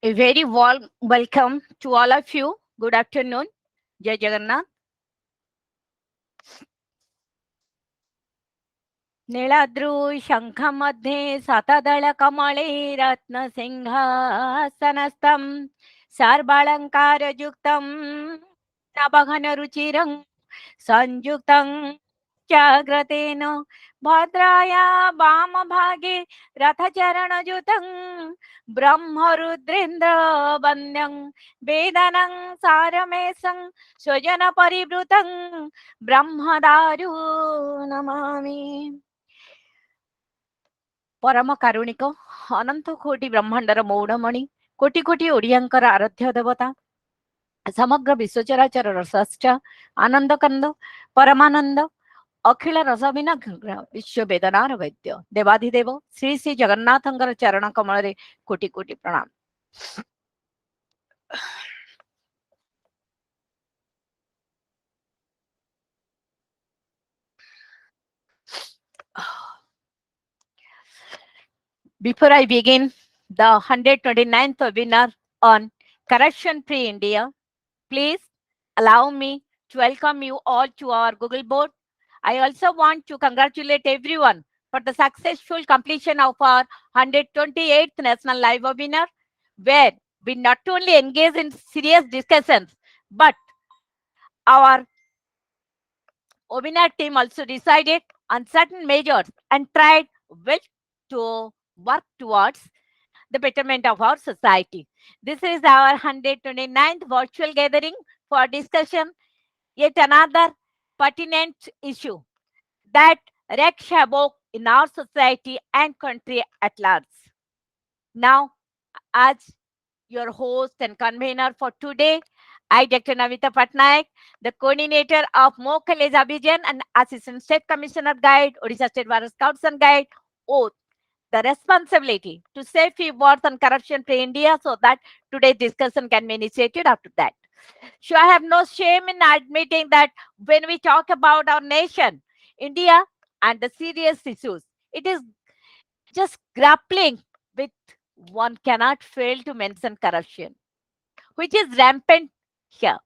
A very warm welcome to all of you. Good afternoon. Jai Jagannath. नीलाद्रु शङ्खमध्ये शतदलकमले रत्नसिंहासनस्थं सर्वालङ्कारयुक्तं नवघनरुचिरं संयुक्तं जाग्रतेन भद्राया वामभागे रथचरणयुतं ब्रह्मरुद्रेन्द्रवन्द्यं वेदनं सारमेशं स्वजनपरिवृतं ब्रह्मदारु Namami. परम कारुणिक अनंत कोटि ब्रह्मांडर मौड़मणि कोटि कोटि ओडियांकर आराध्य देवता समग्र विश्वचराचर रसश्च आनंद कंद परमानंद अखिल रसविना विश्व वेदनार वैद्य देवाधिदेव श्री श्री जगन्नाथंकर चरण कमल रे कोटि कोटि प्रणाम। Before I begin the 129th webinar on corruption-free India, please allow me to welcome you all to our Google board. I also want to congratulate everyone for the successful completion of our 128th National Live webinar, where we not only engage in serious discussions, but our webinar team also decided on certain measures and tried well to work towards the betterment of our society. This is our 129th virtual gathering for discussion, yet another pertinent issue that wreaks havoc in our society and country at large. Now, as your host and convener for today, I, DR.NAMITA PATNAIK, the coordinator of MOH College ABHIJAN and Assistant State Commissioner Guide, Odisha State Bar Scouts and Guide, oath the responsibility to say few words on corruption-free India so that today's discussion can be initiated after that. So I have no shame in admitting that when we talk about our nation, India, and the serious issues, it is just grappling with one cannot fail to mention corruption, which is rampant here.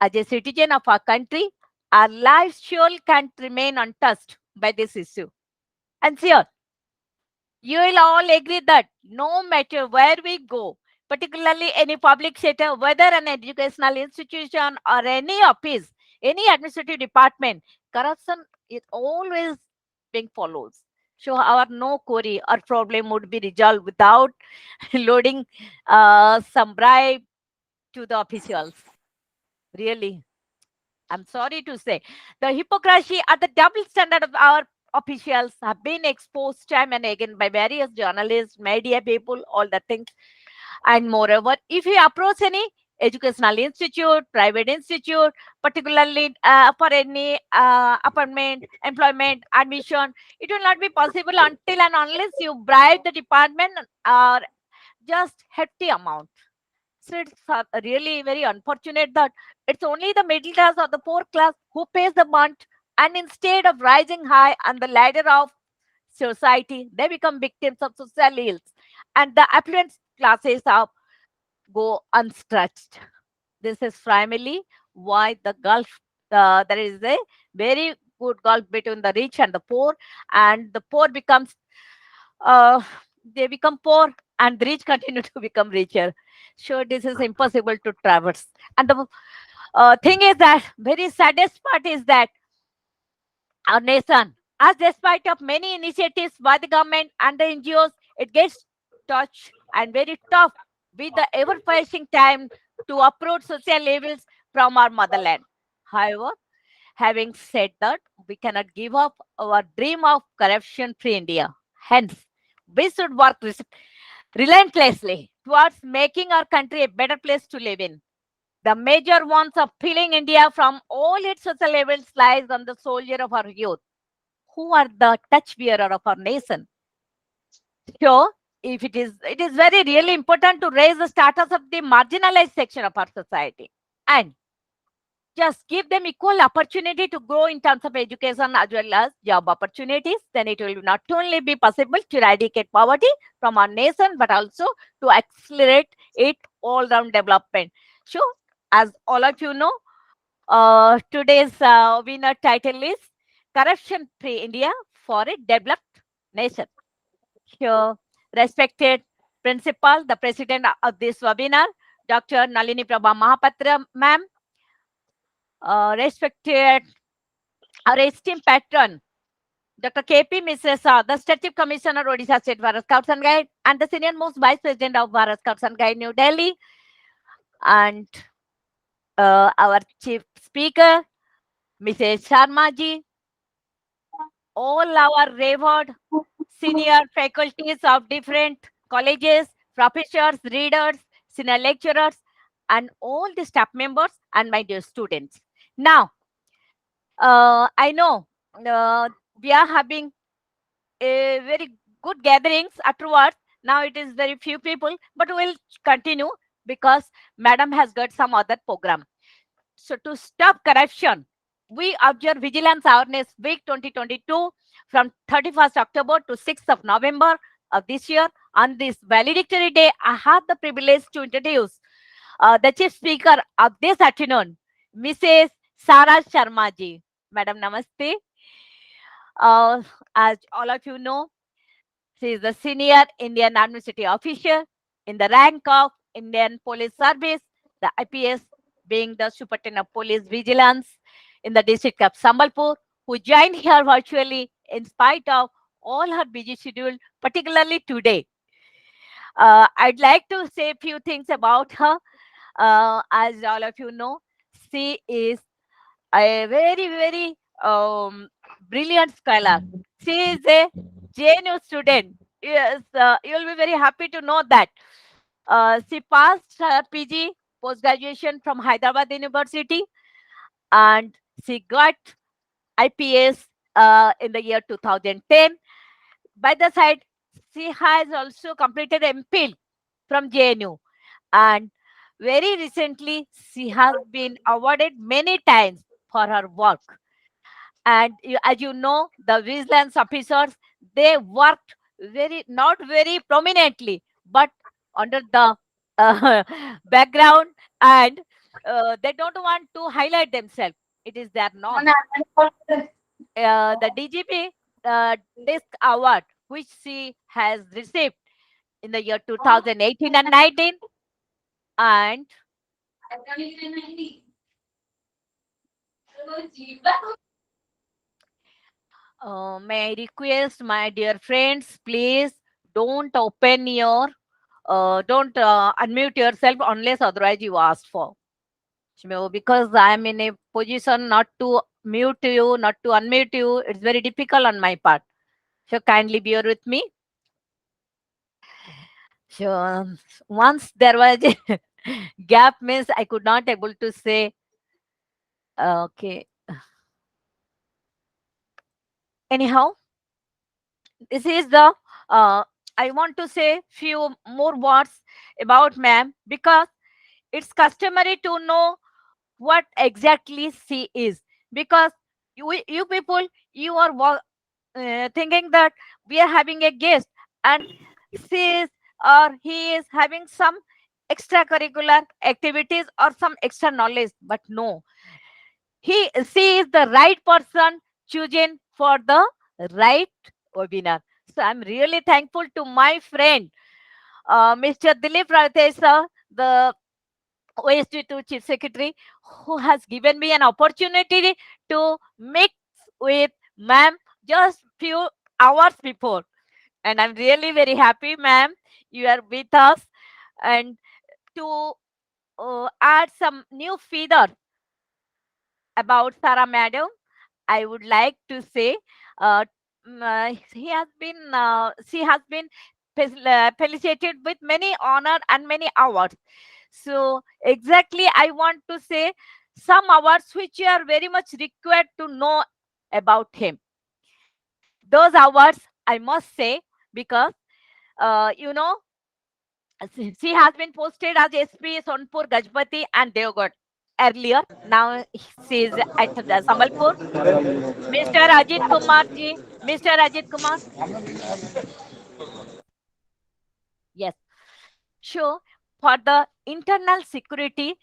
As a citizen of our country, our lives surely can't remain untouched by this issue. And sure, you will all agree that no matter where we go, particularly any public sector, whether an educational institution or any office, any administrative department, corruption is always being followed. So our no query or problem would be resolved without loading some bribe to the officials. Really, I'm sorry to say, the hypocrisy or the double standard of our officials have been exposed time and again by various journalists, media people, all the things. And moreover, if you approach any educational institute, private institute, particularly for any appointment, employment, admission, it will not be possible until and unless you bribe the department or just hefty amount. So it's really very unfortunate that it's only the middle class or the poor class who pays the brunt, and instead of rising high on the ladder of society, they become victims of social ills, and the affluent classes go unstretched. This is primarily why the gulf, there is a very good gulf between the rich and the poor, and the poor becomes, they become poor, and the rich continue to become richer. Sure, this is impossible to traverse. And the thing is that very saddest part is that our nation, as despite of many initiatives by the government and the NGOs, it gets touched and very tough with the ever-passing time to uproot social levels from our motherland. However, having said that, we cannot give up our dream of corruption-free India. Hence, we should work relentlessly towards making our country a better place to live in. The major ones of filling India from all its social levels lies on the soldier of our youth, who are the touch bearer of our nation. So, if it is very really important to raise the status of the marginalized section of our society and just give them equal opportunity to grow in terms of education as well as job opportunities, then it will not only be possible to eradicate poverty from our nation, but also to accelerate it all-round development. So, as all of you know, today's winner title is Corruption-Free India for a Developed Nation. Here, respected principal, the president of this webinar, Dr. Nalini Prabha Mohapatra, ma'am, respected our esteemed patron, Dr. KP Misra, the Stative Commissioner, Odisha State Bharat Scouts and Guide, and the senior most vice president of Bharat Scouts and Guide, New Delhi, and our chief speaker, Mrs. Sharma ji, all our revered senior faculties of different colleges, professors, readers, senior lecturers, and all the staff members and my dear students. Now, I know we are having a very good gatherings afterwards. Now it is very few people, but we'll continue because Madam has got some other program. So to stop corruption, we observe Vigilance Awareness Week 2022 from 31st October to 6th of November of this year. On this valedictory day, I have the privilege to introduce the chief speaker of this afternoon, Mrs. Sara Sharma ji. Madam, namaste. As all of you know, she is the senior Indian administrative officer in the rank of Indian Police Service, the IPS being the Superintendent of Police Vigilance in the district of Sambalpur, who joined here virtually in spite of all her busy schedule, particularly today. I'd like to say a few things about her. As all of you know, she is a very, very brilliant scholar. She is a JNU student. Yes, you'll be very happy to know that. She passed her PG post-graduation from Hyderabad University, and she got IPS in the year 2010. By the side, she has also completed MPhil from JNU, and very recently she has been awarded many times for her work. And as you know, the vigilance officers, they worked very, not very prominently, but under the uh, background, and they don't want to highlight themselves. It is their norm. The DGP Disc Award, which she has received in the year 2018 and 19, and may I request my dear friends, please don't open your, don't unmute yourself unless otherwise you ask for. So, because I am in a position not to mute you, not to unmute you, it's very difficult on my part. So kindly bear with me. So once there was a gap, means I could not able to say, okay. Anyhow, this is the I want to say few more words about ma'am, because it's customary to know what exactly she is, because you people, you are thinking that we are having a guest and she is or he is having some extracurricular activities or some extra knowledge, but no, she is the right person chosen for the right webinar. So I'm really thankful to my friend, Mr. Dilip Rathesh, sir, the OSD2 Chief Secretary, who has given me an opportunity to mix with ma'am just few hours before. And I'm really very happy, ma'am, you are with us. And to add some new feather about Sarah Madam, I would like to say she has been felicitated with many honor and many awards. So exactly, I want to say some awards which you are very much required to know about him. Those awards, I must say, because you know, she has been posted as SP Sonpur, Gajpati and Devgarh earlier. Now she is at the Sambalpur. Mr. Ajit Kumar ji, Mr. Ajit Kumar. Yes, sure. for the internal security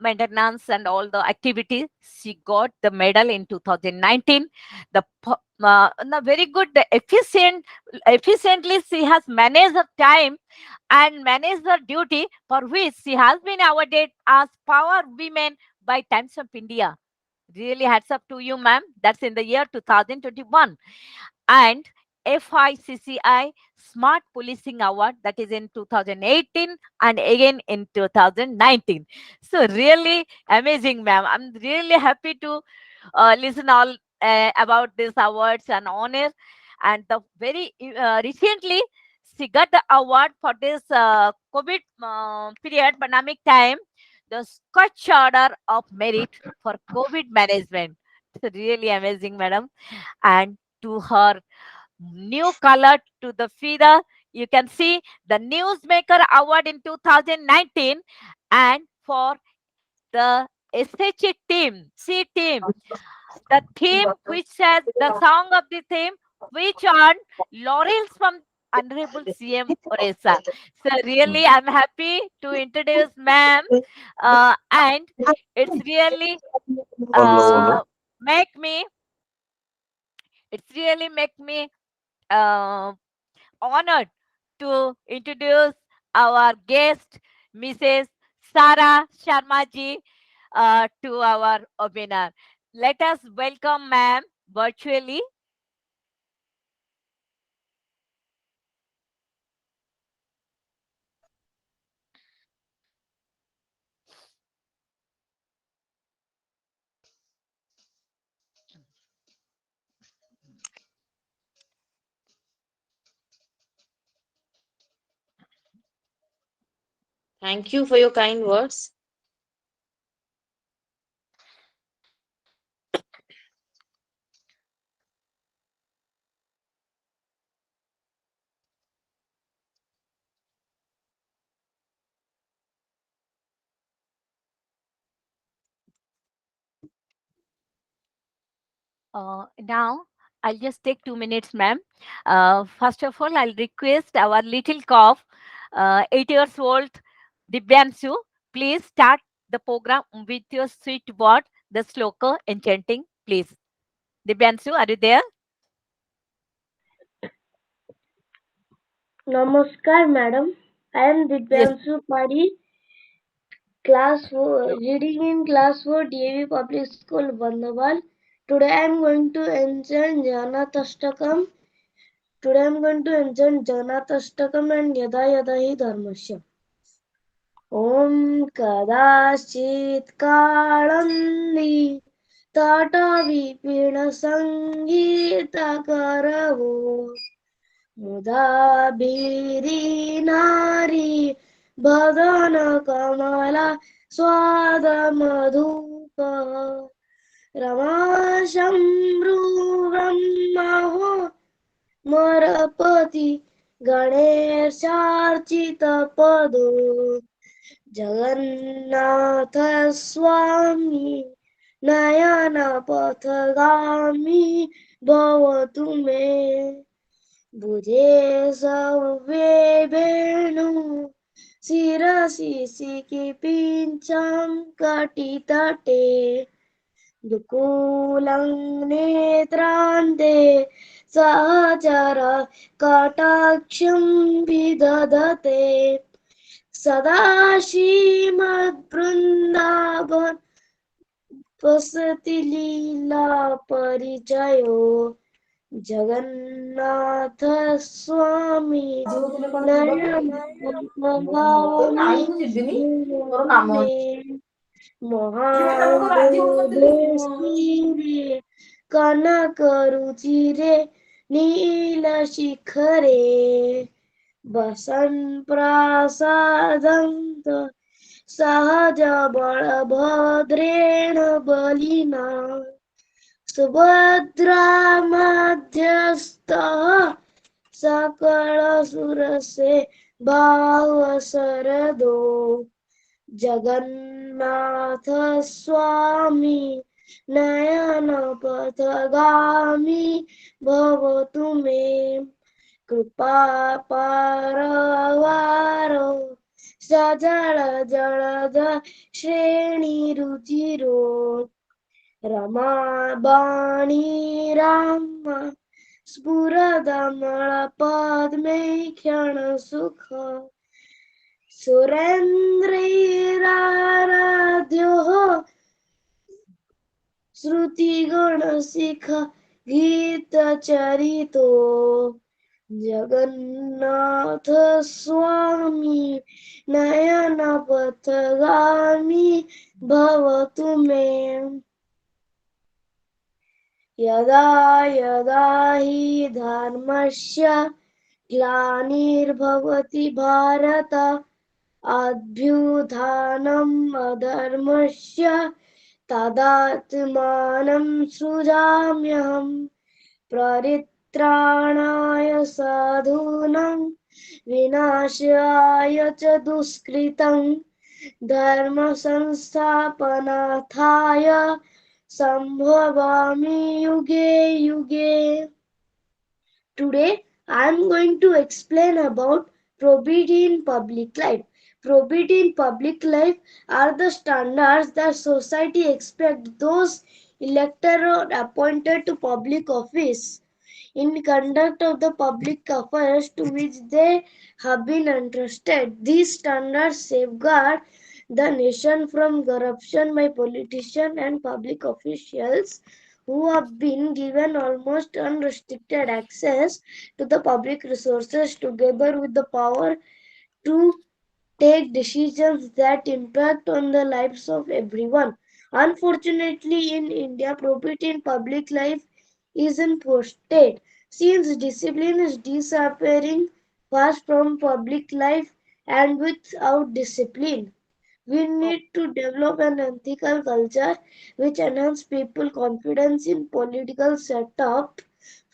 maintenance and all the activities. She got the medal in 2019. The very good, the efficiently she has managed her time and managed her duty, for which she has been awarded as Power Women by Times of India. Really hats up to you, ma'am. That's in the year 2021. And FICCI Smart Policing Award, that is in 2018 and again in 2019. So really amazing, ma'am. I'm really happy to listen all about these awards and honors. And the very recently, she got the award for this COVID period, pandemic time, the Scotch Order of Merit for COVID management. It's really amazing, madam. And to her new color to the feather, you can see the Newsmaker Award in 2019, and for the SHE team, C team, the theme which says the song of the theme which earned laurels from Honorable CM Orissa. So really, I'm happy to introduce ma'am, and it's really uh, make me, it's really make me uh, honored to introduce our guest, Mrs. Sarah Sharma ji, to our webinar. Let us welcome ma'am virtually. Thank you for your kind words. Now, I'll just take 2 minutes, ma'am. First of all, I'll request our little cough, 8 years old Dibyanshu, please start the program with your sweet word, the sloka enchanting, please. Dibyanshu, are you there? Namaskar, madam. I am Yes. Dibyanshu Padi, class 4, reading in class 4, DAV Public School, Bandhaval. Today I am going to enchant Janatashtakam. Today I am going to enchant Janatashtakam and Yada Yada Hi Dharmasya. Om Kadashit Kalandi Tata Vipina Sangita Karavo मुदाभिरी नारी बदन कमला स्वाद मधुप रमाशम्भ्रुवम्महो मरपति गणेशार्चित पदो जगन्नाथ स्वामी नयन पथगामी भवतु मे बुझे सव्ये वेणु शिरसि सिकिपिञ्चं कटितटे दुकूलं नेत्रान्ते सहचर कटाक्षं विदधते सदा श्रीमद्वृन्दावन वसति लीला परिचयो जगन्नाथ स्वामी नयन में महामोदेशिरे कनक रुचिरे नील शिखरे बसन् प्रासादन्त सहज बलभद्रेण बलिना सुभद्रा मध्यस्थः सकलसुरसे भावशरदो जगन्नाथ स्वामी नयन पथगामी भवतु मे कृपा पारवारो सजल जलद श्रेणी रुचिरो रमा बाणी राम स्फुरदमल पद्मे क्षण सुख सुरेन्द्रैराराध्यो श्रुतिगणशिख गीतचरितो जगन्नाथ स्वामी नयनपथगामी भवतु मे यदा यदा हि धर्मस्य ग्लानिर्भवति भारत अभ्युत्थानम् अधर्मस्य तदात्मानं सृजाम्यहम् परित्राणाय साधूनां विनाशाय च दुष्कृतं धर्म संस्थापनार्थाय संभवामि युगे युगे. Today I am going to explain about probity in public life. Probity in public life are the standards that society expects those elected or appointed to public office in conduct of the public affairs to which they have been entrusted. These standards safeguard the nation from corruption by politicians and public officials who have been given almost unrestricted access to the public resources together with the power to take decisions that impact on the lives of everyone. Unfortunately, in India, probity in public life is in poor state. Since discipline is disappearing fast from public life and without discipline, we need to develop an ethical culture which enhance people confidence in political setup.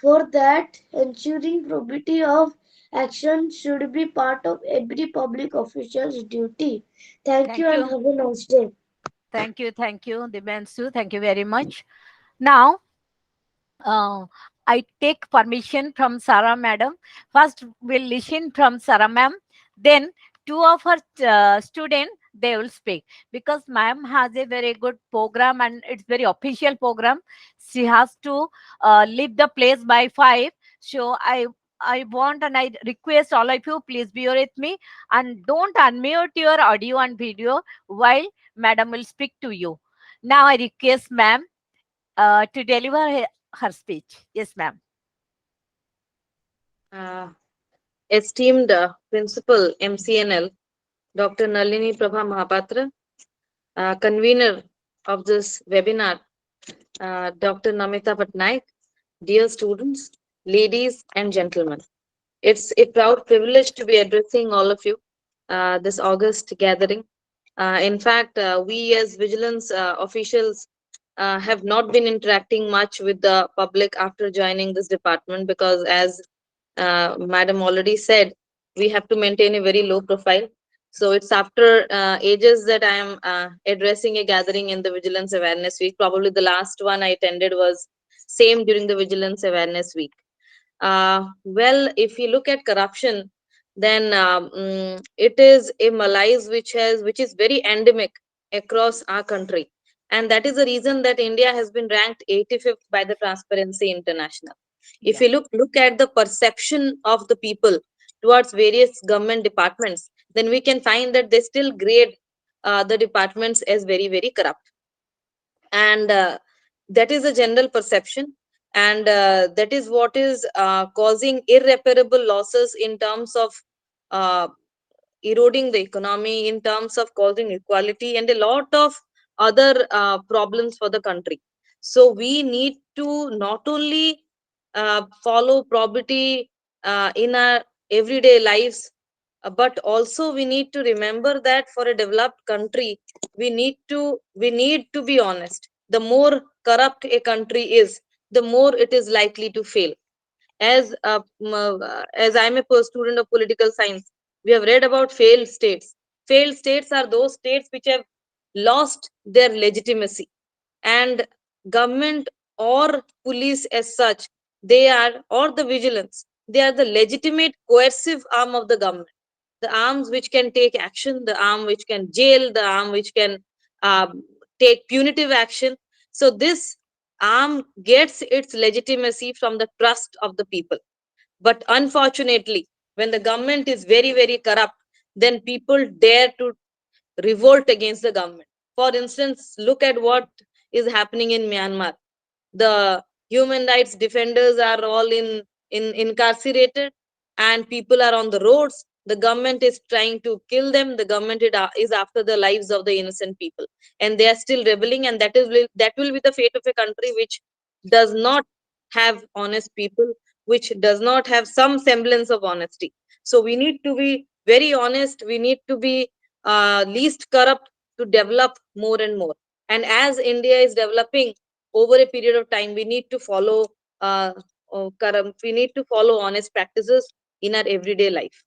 For that, ensuring probity of action should be part of every public official's duty. Thank you Thank and you. have a nice day. Thank you, Dibyanshu. Thank you very much. Now, uh, I take permission from Sarah madam. First, we'll listen from Sarah ma'am. Then, two of her students, they will speak. Because ma'am has a very good program and it's very official program. She has to leave the place by 5. So, I want and I request all of you, please be with me and don't unmute your audio and video while madam will speak to you. Now, I request ma'am to deliver her speech. Yes, ma'am. Uh, Esteemed Principal MCNL, Dr. Nalini Prabha Mohapatra, convener of this webinar, Dr. Namita Patnaik, dear students, ladies and gentlemen. It's a proud privilege to be addressing all of you this August gathering. In fact, we as vigilance officials have not been interacting much with the public after joining this department because, as Madam already said, we have to maintain a very low profile. So it's after ages that I am addressing a gathering in the Vigilance Awareness Week. Probably the last one I attended was same during the Vigilance Awareness Week. Well, if you look at corruption, then it is a malaise which is very endemic across our country, and that is the reason that India has been ranked 85th by the Transparency International. If Yeah. you look at the perception of the people towards various government departments, then we can find that they still grade the departments as very corrupt, and that is a general perception, and that is what is causing irreparable losses in terms of uh, eroding the economy, in terms of causing equality and a lot of other problems for the country. So we need to not only follow probity in our everyday lives, but also we need to remember that for a developed country, we need to be honest. The more corrupt a country is, the more it is likely to fail. As I'm a student of political science, we have read about failed states. Failed states are those states which have lost their legitimacy, and government or police as such, they are, or the vigilance, they are the legitimate coercive arm of the government. the arms which can take action, the arm which can jail, the arm which can take punitive action. So this arm gets its legitimacy from the trust of the people. But unfortunately, when the government is very, very corrupt, then people dare to revolt against the government. For instance, look at what is happening in Myanmar. The human rights defenders are all in incarcerated, and people are on the roads. The government is trying to kill them. The government is after the lives of the innocent people, and they are still rebelling. And that will be the fate of a country which does not have honest people, which does not have some semblance of honesty. So we need to be very honest. We need to be least corrupt to develop more and more. And as India is developing over a period of time, we need to follow we need to follow honest practices in our everyday life.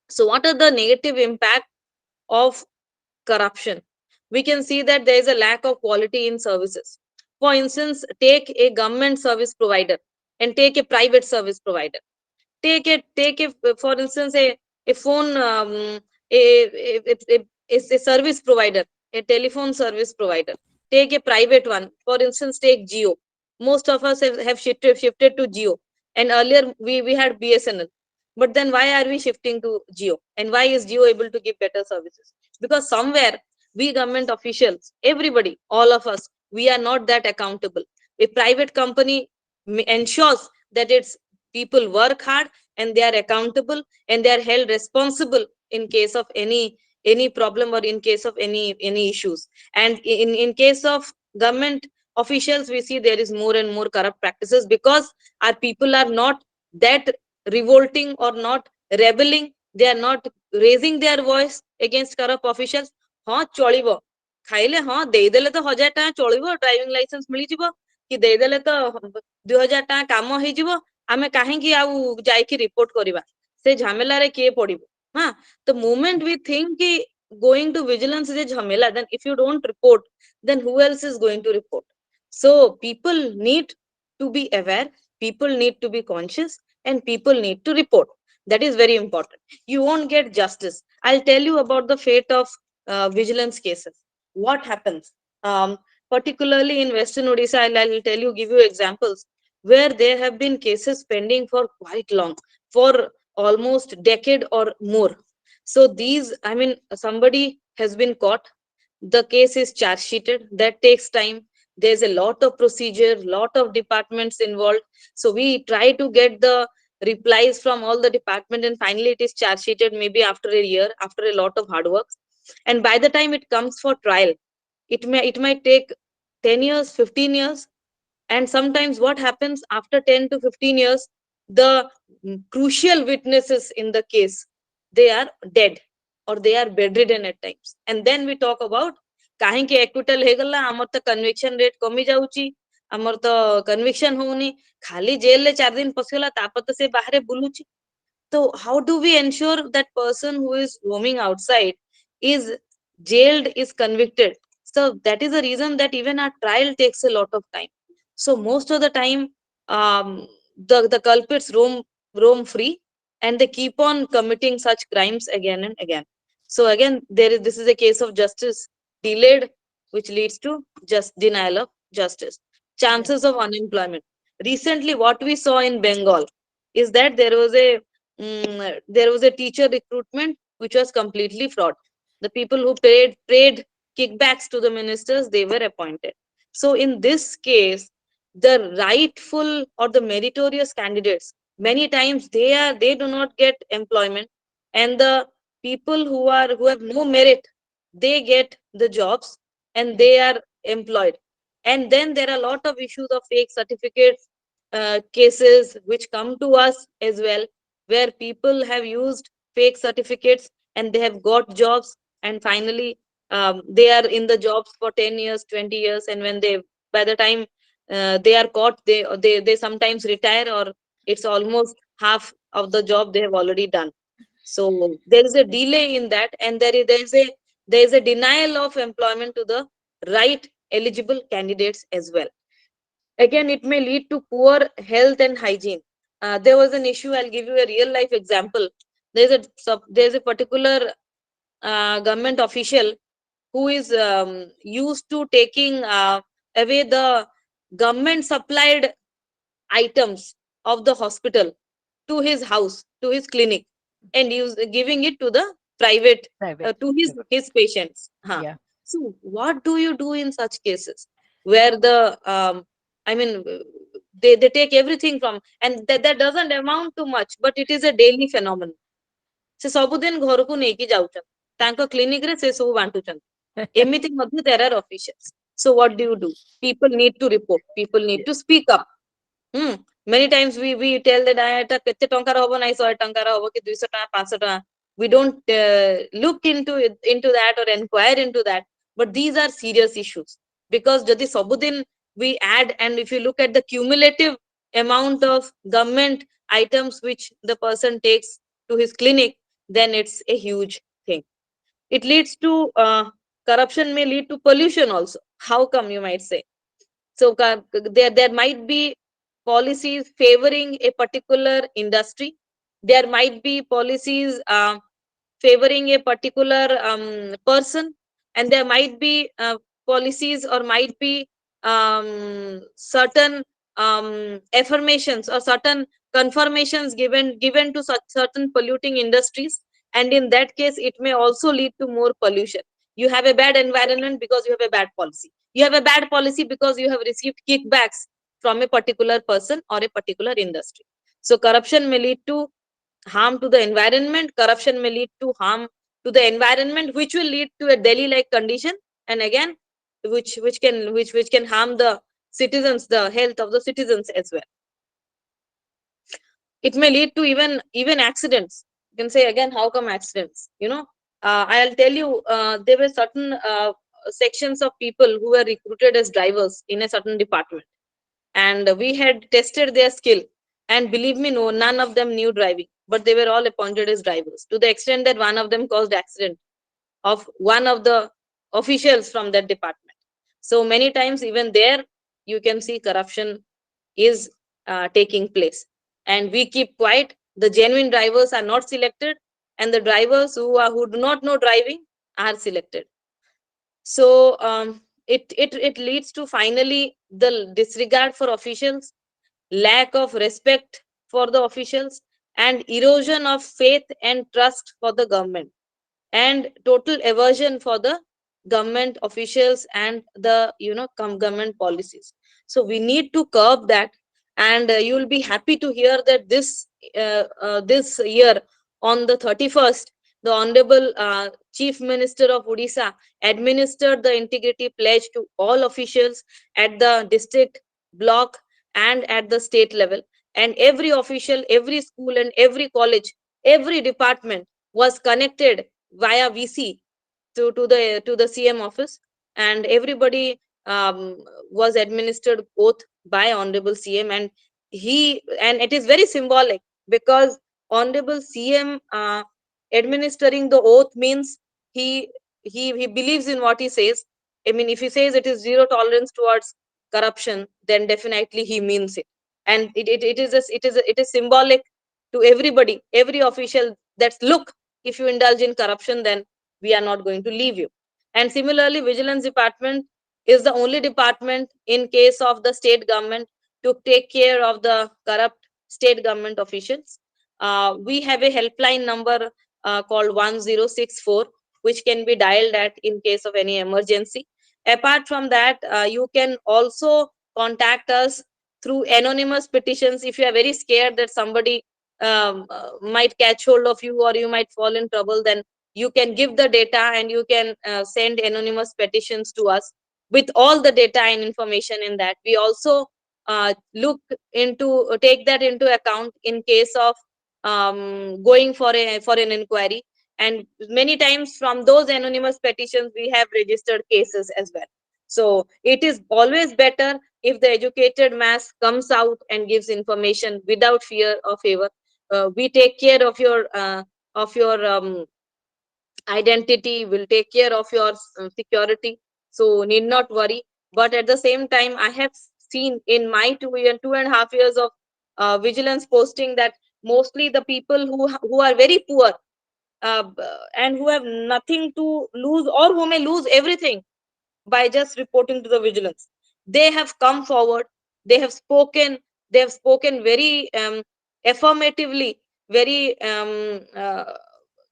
So what are the negative impact of corruption? We can see that there is a lack of quality in services. For instance, take a government service provider and take a private service provider. Take a for instance a phone a service provider, a telephone service provider. Take a private one, for instance, take Geo. Most of us have shifted to Geo, and earlier we had BSNL. But then why are we shifting to Geo, and why is Geo able to give better services? Because somewhere we government officials, everybody, all of us, we are not that accountable. A private company ensures that its people work hard, and they are accountable, and they are held responsible in case of any problem, or in case of any issues. And in case of government officials, we see there is more and more corrupt practices, because our people are not that revolting or not rebelling. They are not raising their voice against corrupt officials. हाँ चलिबो खाइले हाँ देदेले तो 1000 टका चलिबो driving licence मिली जिवो कि देदेले तो 2000 टका काम हे जिवो आमे काहेकि आउ जाइकी रिपोर्ट करिबा से झमेला रे के पड़िबो हाँ the moment we think कि going to vigilance is a झमेला, then if you don't report, then who else is going to report? So people need to be aware, people need to be conscious, and people need to report. That is very important. You won't get justice. I'll tell you about the fate of vigilance cases. What happens? Particularly in Western Odisha, I'll tell you, give you examples where there have been cases pending for quite long, for almost decade or more. So these, I mean, somebody has been caught, the case is charge sheeted, that takes time. There's a lot of procedure, lot of departments involved. So we try to get the replies from all the department, and finally it is charge sheeted, maybe after a year, after a lot of hard work. And by the time it comes for trial, it might take 10 years, 15 years. And sometimes what happens after 10 to 15 years, the crucial witnesses in the case, they are dead, or they are bedridden at times. And then we talk about କାହିଁକି acquittal ହେଇଗଲା, ଆମର ତ conviction rate କମି ଯାଉଛି, ଆମର ତ conviction ହଉନି, ଖାଲି jail ରେ 4 दिन ପଶିଗଲା, ତାପରେ ତ ସେ ବାହାରେ ବୁଲୁଛି. So how do we ensure that person who is roaming outside is jailed, is convicted? So that is the reason that even our trial takes a lot of time. So most of the time, the culprits roam free, and they keep on committing such crimes again and again. So again, this is a case of justice delayed, which leads to just denial of justice. Chances of unemployment. Recently, what we saw in Bengal is that there was a teacher recruitment which was completely fraud. The people who paid kickbacks to the ministers, they were appointed. So in this case, the rightful or the meritorious candidates, many times they do not get employment, and the people who have no merit, they get the jobs, and they are employed. And then there are a lot of issues of fake certificates, cases which come to us as well, where people have used fake certificates and they have got jobs, and finally they are in the jobs for 10 years, 20 years, and when they, by the time they are caught, they sometimes retire, or it's almost half of the job they have already done. So there is a delay in that, and there is a denial of employment to the right eligible candidates as well. Again, it may lead to poor health and hygiene. There was an issue, I'll give you a real life example. there's a particular government official who is used to taking away the government supplied items of the hospital to his house, to his clinic, and use giving it to the private, Private. to his patients. Huh. Yeah. So what do you do in such cases where the I mean they take everything from, and that doesn't amount to much, but it is a daily phenomenon. ସେ ସବୁଦିନ ଘରକୁ ନେଇକି ଯାଉଛନ୍ତି, ତାଙ୍କ clinic ରେ ସେ ସବୁ ବାଣ୍ଟୁଛନ୍ତି। ଏମିତି ମଧ୍ୟ there are officials. So what do? People need to report, people need Yeah. to speak up. Hmm. Many times we tell that ଏଟା କେତେ ଟଙ୍କାର ହବ, ନାଇଁ 100 ଟଙ୍କାର ହବ କି 200 ଟଙ୍କା 500 ଟଙ୍କା, we don't look into that or inquire into that. But these are serious issues, because ଯଦି ସବୁଦିନ we add, and if you look at the cumulative amount of government items which the person takes to his clinic, then it's a huge thing. It leads to corruption, may lead to pollution also. How come, you might say? So there might be policies favoring a particular industry. There might be policies favoring a particular person, and there might be policies, or might be certain affirmations or certain confirmations given to such certain polluting industries, and in that case it may also lead to more pollution. You have a bad environment because you have a bad policy. You have a bad policy because you have received kickbacks from a particular person or a particular industry. So corruption may lead to harm to the environment. Corruption may lead to harm to the environment, which will lead to a Delhi like condition, and again which can harm the citizens, the health of the citizens as well. It may lead to even accidents. You can say again, how come accidents? I'll tell you, there were certain sections of people who were recruited as drivers in a certain department, and we had tested their skill, and believe me, no, none of them knew driving, but they were all appointed as drivers, to the extent that one of them caused accident of one of the officials from that department. So many times even there you can see corruption is taking place, and we keep quiet. The genuine drivers are not selected, and the drivers who do not know driving are selected. So it leads to finally the disregard for officials, lack of respect for the officials, and erosion of faith and trust for the government, and total aversion for the government officials and the government policies. So we need to curb that, and you will be happy to hear that this year, on the 31st, the honorable chief minister of Odisha administered the integrity pledge to all officials at the district, block, and at the state level. And every official, every school, and every college, every department was connected via VC to the CM office, and everybody was administered oath by honorable CM. And it is very symbolic, because honorable CM administering the oath means he believes in what he says. I mean, if he says it is zero tolerance towards corruption, then definitely he means it. And it is symbolic to everybody, every official, that look, if you indulge in corruption, then we are not going to leave you. And similarly, vigilance department is the only department in case of the state government to take care of the corrupt state government officials. We have a helpline number called 1064, which can be dialed at in case of any emergency. Apart from that, you can also contact us through anonymous petitions. If you are very scared that somebody might catch hold of you, or you might fall in trouble, then you can give the data, and you can send anonymous petitions to us with all the data and information in that. We also take that into account in case of going for an inquiry, and many times from those anonymous petitions we have registered cases as well. So it is always better if the educated mass comes out and gives information without fear or favor. We take care of your identity, will take care of your security, so need not worry. But at the same time, I have seen in my 2 and a half years of vigilance posting, that mostly the people who are very poor, and who have nothing to lose, or who may lose everything by just reporting to the vigilance. They have come forward, they have spoken, they have spoken very affirmatively, very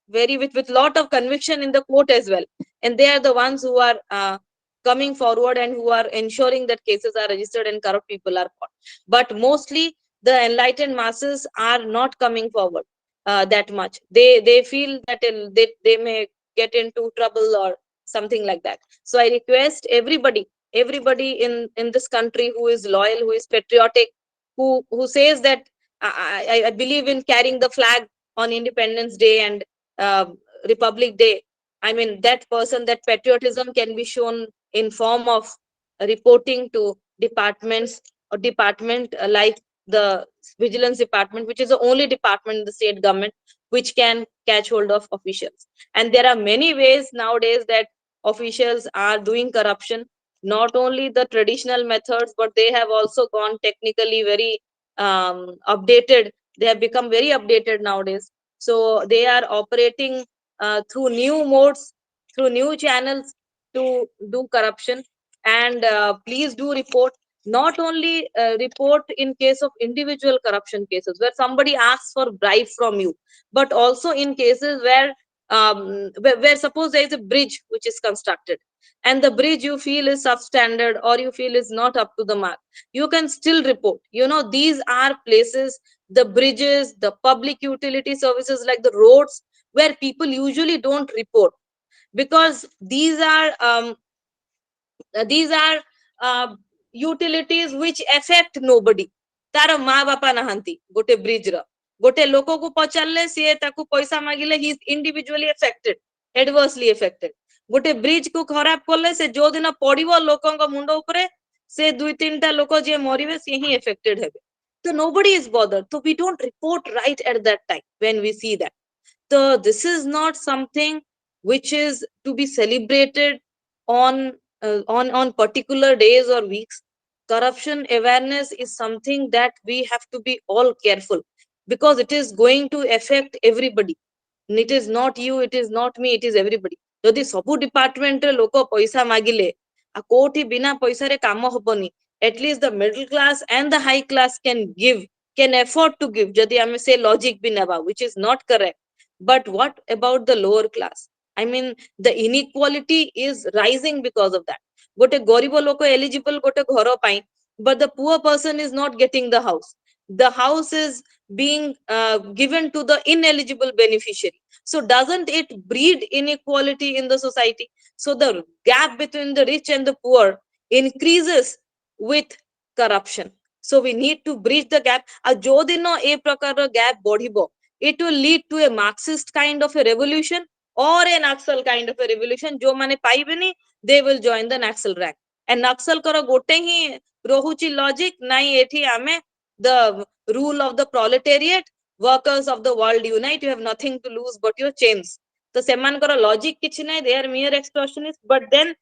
very with lot of conviction in the court as well. And they are the ones who are coming forward and who are ensuring that cases are registered and corrupt people are caught. But mostly the enlightened masses are not coming forward that much. They feel that they may get into trouble or something like that. So I request everybody in this country who is loyal, who is patriotic, who says that I believe in carrying the flag on Independence Day and uh, Republic Day. I mean, that person, that patriotism can be shown in form of reporting to departments, or department like the vigilance department, which is the only department in the state government which can catch hold of officials. And there are many ways nowadays that officials are doing corruption, not only the traditional methods, but they have also gone technically very updated. They have become very updated nowadays. So they are operating through new modes, through new channels to do corruption. And please do report. Not only report in case of individual corruption cases where somebody asks for bribe from you, but also in cases where suppose there is a bridge which is constructed, and the bridge you feel is substandard, or you feel is not up to the mark, you can still report. These are places, the bridges, the public utility services like the roads, where people usually don't report, because these are utilities which affect nobody. तार माँ बापा नहांती गोटे bridge रो, गोटे लोक को पचारे सी ताकू पैसा मागिले he is individually affected, adversely affected. गोटे ब्रिज को खराब कले से जो दिन पड़िबो लोकंक मुंड उपरे, से दुई तीन टा लोक जे मरिबे से ही अफेक्टेड हेबे. So nobody is bothered, so we don't report right at that time when we see that. So this is not something which is to be celebrated on on particular days or weeks. Corruption awareness is something that we have to be all careful, because it is going to affect everybody. It is not you, it is not me, it is everybody. ଯଦି ସବୁ ଡିପାର୍ଟମେଣ୍ଟରେ ଲୋକ ପଇସା ମାଗିଲେ ଆଉ କୋଉଠି ବିନା ପଇସାରେ କାମ ହବନି, at least the middle class and the high class can afford to give, ଯଦି ଆମେ ସେ logic ବି ନେବା, which is not correct. But what about the lower class? I mean, the inequality is rising because of that. ଗୋଟେ ଗରିବ ଲୋକ eligible ଗୋଟେ ଘର ପାଇଁ, but the poor person is not getting the house. The house is being given to the ineligible beneficiary. So doesn't it breed inequality in the society? So the gap between the rich and the poor increases with corruption. So we need to bridge the gap. ଆଉ ଯୋଉ ଦିନ ଏ ପ୍ରକାରର gap ବଢିବ, it will lead to a Marxist kind of a revolution or a Naxal kind of a revolution. जो माने पाइबेनी, they will join the Naxal rank. And Naxal करो गोटे ही रहुची logic, नाई एठी आमे the rule of the proletariat, workers of the world unite, you have nothing to lose but your chains. So semanଙ୍କର logic किछि नाई, they are mere extortionists. But then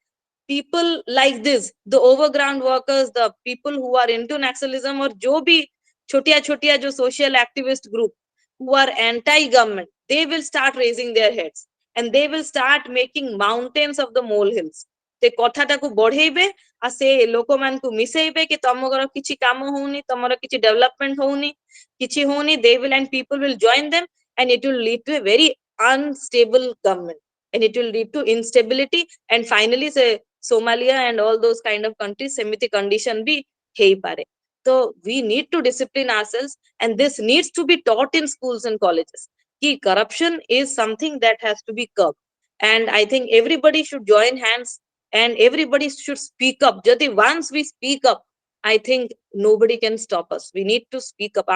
people like this, the overground workers, the people who are into Naxalism, or जो भी छोटिया छोटिया जो social activist group who are anti-government, they will start raising their heads and they will start making mountains of the molehills. ସେ କଥାଟାକୁ ବଢେଇବେ ଆଉ ସେ ଲୋକମାନଙ୍କୁ ମିଶେଇବେ କି ତମର କିଛି କାମ ହଉନି, ତମର କିଛି ଡେଭଲପମେଣ୍ଟ ହଉନି, କିଛି ହଉନି. They will, and people will join them, and it will lead to a very unstable government, and it will lead to instability, and finally say Somalia and all those kind of countries semiti condition bhi ହେଇପାରେ. So we need to discipline ourselves, and this needs to be taught in schools and colleges. Ki corruption is something that has to be curbed, and I think everybody should join hands and everybody should speak up. Jadi once we speak up, I think nobody can stop us. We need to speak up.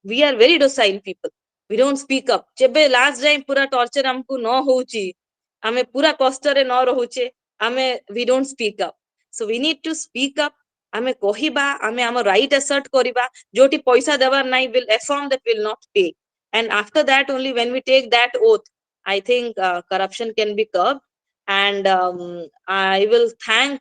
We are very docile people. We don't speak up. Jebe last time pura torture हमको न होची, हमें पूरा कष्टरे न रहुचे, we don't speak up. So we need to speak up. ଆମେ କହିବା, ଆମେ ଆମ right assert କରିବା, ଯୋଉଠି ପଇସା ଦେବାର ନାହିଁ, will affirm that will not take. And after that only, when we take that oath, I think corruption can be curbed. And I will thank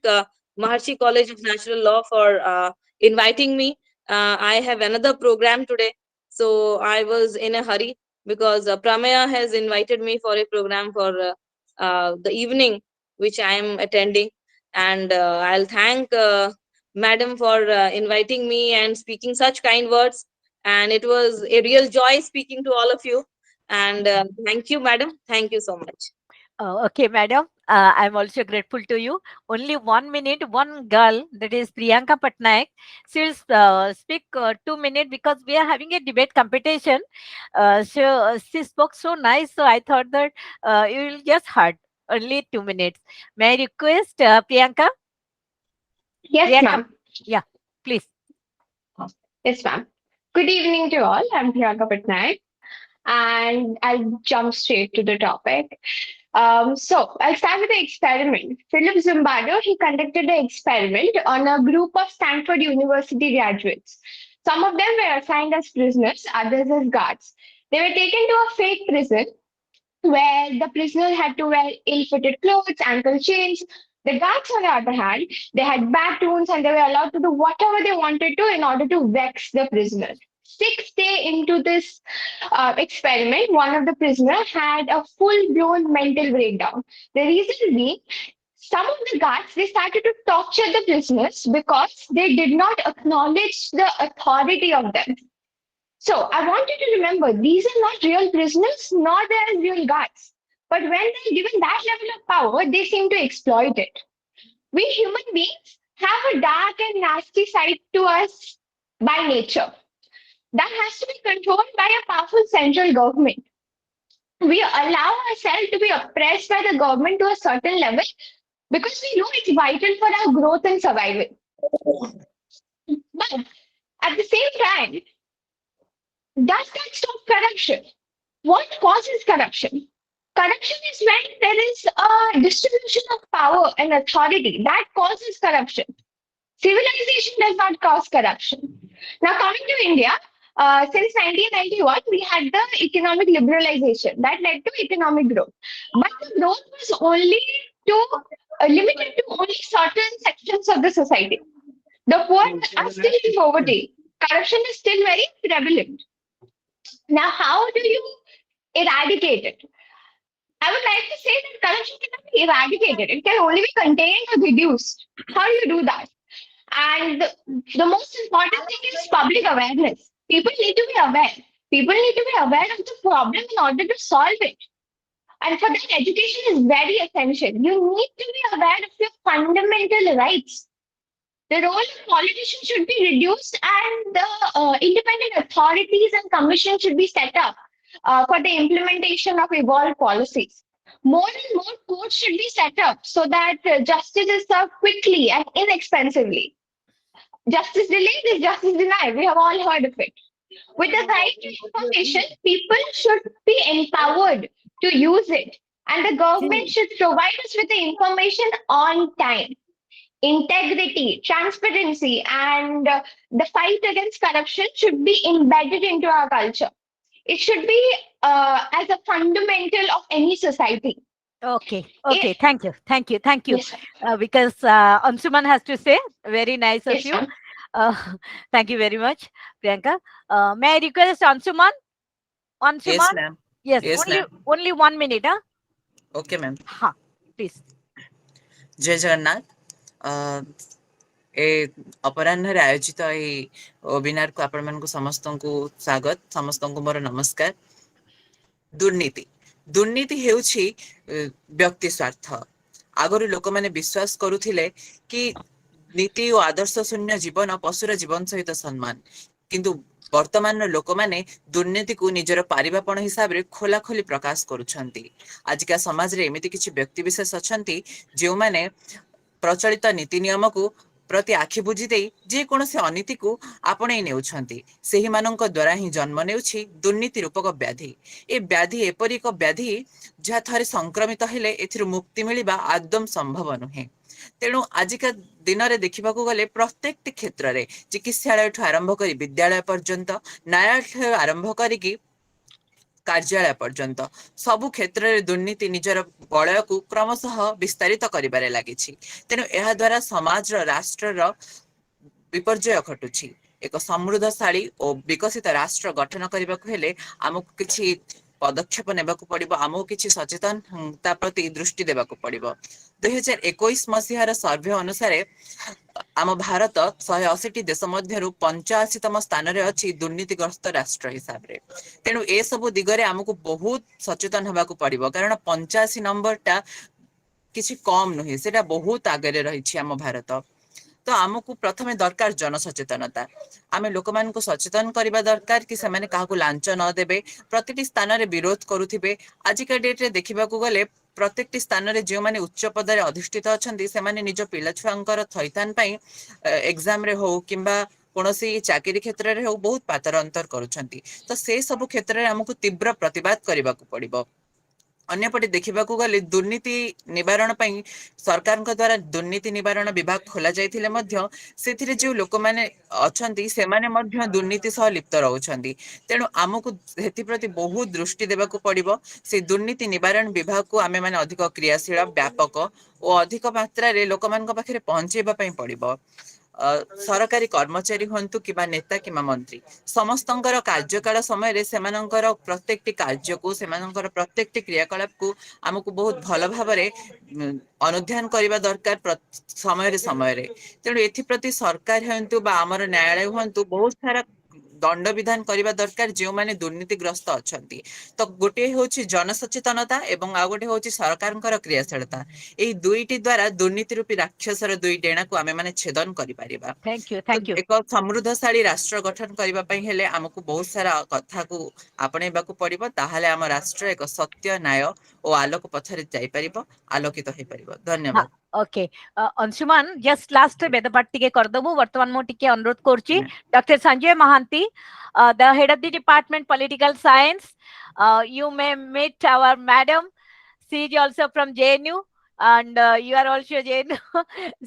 Maharshi College of Natural Law for inviting me I have another program today, so I was in a hurry because Pramaya has invited me for a program for the evening, which I am attending, and I'll thank Madam for inviting me and speaking such kind words. And it was a real joy speaking to all of you. And thank you, Madam. Thank you so much. Okay, madam. I'm also grateful to you. Only 1 minute, one girl, that is Priyanka Patnaik. She'll speak 2 minutes because we are having a debate competition. She spoke so nice, so I thought that you will just heard only 2 minutes. May I request Priyanka? Yes, Priyanka, ma'am. yeah, please. Yes, ma'am. Good evening to all. I'm Priyanka Patnaik, and I'll jump straight to the topic. So I'll start with the experiment. Philip Zimbardo, he conducted an experiment on a group of Stanford University graduates. Some of them were assigned as prisoners, others as guards. They were taken to a fake prison where the prisoner had to wear ill-fitted clothes, ankle chains. The guards, on the other hand, they had batons and they were allowed to do whatever they wanted to in order to vex the prisoner. 6 days into this experiment, one of the prisoners had a full-blown mental breakdown. The reason being, some of the guards they started to torture the prisoners because they did not acknowledge the authority of them. So I want you to remember these are not real prisoners, nor they are real guards. But when they're given that level of power, they seem to exploit it. We human beings have a dark and nasty side to us by nature. That has to be controlled by a powerful central government. We allow ourselves to be oppressed by the government to a certain level because we know it's vital for our growth and survival. But at the same time, does that stop corruption? What causes corruption? Corruption is when there is a distribution of power and authority that causes corruption. Civilization does not cause corruption. Now, coming to India, since 1991, we had the economic liberalization that led to economic growth. But the growth was only to limited to only certain sections of the society. The poor are still in poverty. Corruption is still very prevalent. Now, how do you eradicate it? I would like to say that corruption cannot be eradicated. It can only be contained or reduced. How do you do that? And the most important thing is public awareness. People need to be aware. People need to be aware of the problem in order to solve it. And for that, education is very essential. You need to be aware of your fundamental rights. The role of politicians should be reduced, and the independent authorities and commissions should be set up for the implementation of evolved policies. More and more courts should be set up so that justice is served quickly and inexpensively. Justice delayed is justice denied. We have all heard of it. With the right to information, people should be empowered to use it, and the government should provide us with the information on time. Integrity, transparency, and the fight against corruption should be embedded into our culture. It should be as a fundamental of any society. Okay, okay. Thank you, thank you, thank you. Yes, Because Ansuman has to say, very nice of yes, you. ma'am. Thank you very much, Priyanka. May I request Ansuman? Yes, Ansuman? ma'am. Yes, Yes, ma'am. only 1 minute, huh? Okay, ma'am. Ha, please. जय जगन्नाथ ए अपराह्न आयोजित webinar को आपण मानक समस्त को स्वागत समस्त को मोर नमस्कार दुर्नीति दुर्नीति हेउछि व्यक्ति स्वार्थ आगरु लोक माने विश्वास करुथिले कि नीति और आदर्श शून्य जीवन पशुर जीवन सहित सम्मान किंतु वर्तमान लोक माने दुर्नीति को निजर पारिबापण हिसाब रे खोला खोली प्रकाश करुछंती आजिका समाज रे एमिति किछि व्यक्ति विशेष अछंती जे माने प्रचलित नीति नियम को प्रति आखि बुझी दे जे कोनोसी अनीति को आपणे नेउछंती सेही मानक द्वारा ही जन्म नेउछि दुर्नीति रूपक व्याधि ए व्याधि एपरि एक व्याधि जहा थरे संक्रमित हेले एथिरु मुक्ति मिलिबा आदम संभव नुहे तेणु आजिका दिन में देखा गले प्रत्येक क्षेत्र में चिकित्सालय आरंभ कर विद्यालय पर्यंत न्यायालय आरंभ करिकी कार्यालय पर्यंत सबु क्षेत्र में दुर्नीति निजर बलय को क्रमशः विस्तारित करिबारे लागिछि तेणु एहा द्वारा समाज राष्ट्र विपर्जय घटुछि ଏକ ସମୃଦ୍ଧଶାଳୀ ଓ ବିକଶିତ ରାଷ୍ଟ୍ର ଗଠନ କରିବାକୁ ହେଲେ ଆମକୁ କିଛି ପଦକ୍ଷେପ ନେବାକୁ ପଡିବ, ଆମକୁ କିଛି ସଚେତନତା ପ୍ରତି ଦୃଷ୍ଟି ଦେବାକୁ ପଡିବ। 2021 ମସିହାର ସର୍ଭେ ଅନୁସାରେ ଆମ ଭାରତ 180ଟି ଦେଶ ମଧ୍ୟରୁ 85ତମ ସ୍ଥାନରେ ଅଛି ଦୁର୍ନୀତିଗ୍ରସ୍ତ ରାଷ୍ଟ୍ର ହିସାବରେ। ତେଣୁ ଏସବୁ ଦିଗରେ ଆମକୁ ବହୁତ ସଚେତନ ହେବାକୁ ପଡିବ, କାରଣ 85 ନମ୍ବରଟା କିଛି କମ ନୁହେଁ, ସେଟା ବହୁତ ଆଗରେ ରହିଛି ଆମ ଭାରତ। ତ ଆମକୁ ପ୍ରଥମେ ଦରକାର ଜନସଚେତନତା। ଆମେ ଲୋକମାନଙ୍କୁ ସଚେତନ କରିବା ଦରକାର କି ସେମାନେ କାହାକୁ ଲାଞ୍ଚ ନ ଦେବେ, ପ୍ରତିଟି ସ୍ଥାନରେ ବିରୋଧ କରୁଥିବେ। ଆଜିକା ଡେଟରେ ଦେଖିବାକୁ ଗଲେ ପ୍ରତ୍ୟେକଟି ସ୍ଥାନରେ ଯେଉଁମାନେ ଉଚ୍ଚ ପଦରେ ଅଧିଷ୍ଠିତ ଅଛନ୍ତି ସେମାନେ ନିଜ ପିଲା ଛୁଆଙ୍କର ଥଇଥାନ ପାଇଁ ଏକ୍ସାମରେ ହଉ କିମ୍ବା କୌଣସି ଚାକିରି କ୍ଷେତ୍ରରେ ହଉ ବହୁତ ପାତର ଅନ୍ତର କରୁଛନ୍ତି। ତ ସେ ସବୁ କ୍ଷେତ୍ରରେ ଆମକୁ ତୀବ୍ର ପ୍ରତିବାଦ କରିବାକୁ ପଡିବ। ଅନ୍ୟପଟେ ଦେଖିବାକୁ ଗଲେ ଦୁର୍ନୀତି ନିବାରଣ ପାଇଁ ସରକାରଙ୍କ ଦ୍ୱାରା ଦୁର୍ନୀତି ନିବାରଣ ବିଭାଗ ଖୋଲା ଯାଇଥିଲେ ମଧ୍ୟ ସେଥିରେ ଯେଉଁ ଲୋକମାନେ ଅଛନ୍ତି ସେମାନେ ମଧ୍ୟ ଦୁର୍ନୀତି ସହ ଲିପ୍ତ ରହୁଛନ୍ତି। ତେଣୁ ଆମକୁ ସେଥିପ୍ରତି ବହୁତ ଦୃଷ୍ଟି ଦେବାକୁ ପଡିବ। ସେ ଦୁର୍ନୀତି ନିବାରଣ ବିଭାଗକୁ ଆମେ ମାନେ ଅଧିକ କ୍ରିୟାଶୀଳ, ବ୍ୟାପକ ଓ ଅଧିକ ମାତ୍ରାରେ ଲୋକମାନଙ୍କ ପାଖରେ ପହଞ୍ଚେଇବା ପାଇଁ ପଡିବ। ସରକାରୀ କର୍ମଚାରୀ ହୁଅନ୍ତୁ କିମ୍ବା ନେତା କିମ୍ବା ମନ୍ତ୍ରୀ, ସମସ୍ତଙ୍କର କାର୍ଯ୍ୟକାଳ ସମୟରେ ସେମାନଙ୍କର ପ୍ରତ୍ୟେକଟି କାର୍ଯ୍ୟକୁ, ସେମାନଙ୍କର ପ୍ରତ୍ୟେକଟି କ୍ରିୟାକଳାପକୁ ଆମକୁ ବହୁତ ଭଲ ଭାବରେ ଅନୁଧ୍ୟାନ କରିବା ଦରକାର ସମୟରେ ସମୟରେ। ତେଣୁ ଏଥିପ୍ରତି ସରକାର ହୁଅନ୍ତୁ ବା ଆମର ନ୍ୟାୟାଳୟ ହୁଅନ୍ତୁ ବହୁତ ସାରା ଦଣ୍ଡ ବିଧାନ କରିବା ଦରକାର ଯେଉଁମାନେ ଦୁର୍ନୀତିଗ୍ରସ୍ତ ଅଛନ୍ତି। ତ ଗୋଟିଏ ହେଉଛି ଜନସଚେତନତା ଏବଂ ଆଉ ଗୋଟେ ହେଉଛି ସରକାରଙ୍କର କ୍ରିୟାଶୀଳତା। ଏଇ ଦୁଇଟି ଦ୍ୱାରା ଦୁର୍ନୀତି ରୂପୀ ରାକ୍ଷସର ଦୁଇ ଡେଣାକୁ ଆମେ ମାନେ ଛେଦନ କରିପାରିବା। Thank you. ତ Thank you. ଏକ ସମୃଦ୍ଧଶାଳୀ ରାଷ୍ଟ୍ର ଗଠନ କରିବା ପାଇଁ ହେଲେ ଆମକୁ ବହୁତ ସାରା କଥାକୁ ଆପଣେଇବାକୁ ପଡିବ, ତାହେଲେ ଆମ ରାଷ୍ଟ୍ର ଏକ ସତ୍ୟ, ନ୍ୟାୟ ଓ ଆଲୋକ ପଥରେ ଯାଇପାରିବ, ଆଲୋକିତ ହେଇପାରିବ। ଧନ୍ୟବାଦ। ओके अंशुमान जस्ट लास्ट बेदपाट टिके करदबु वर्तमान मो टिके अनुरोध करछि doctor Sanjay Mohanty the head of the department political science you may meet our madam she is also from JNU and you are also JNU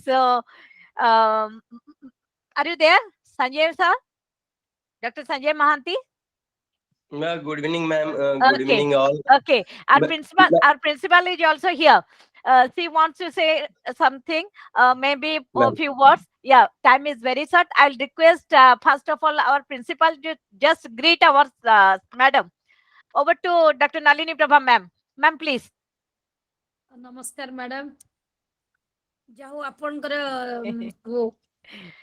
so are you there Sanjay sir Dr. Sanjay Mahanti Good evening, ma'am. Good okay evening, all. okay our principal is also here she wants to say something maybe a Ma'am, few words yeah time is very short I'll request first of all our principal to just greet our madam over to Dr. Nalini Prabha ma'am please नमस्कार madam जाऊ आपनकर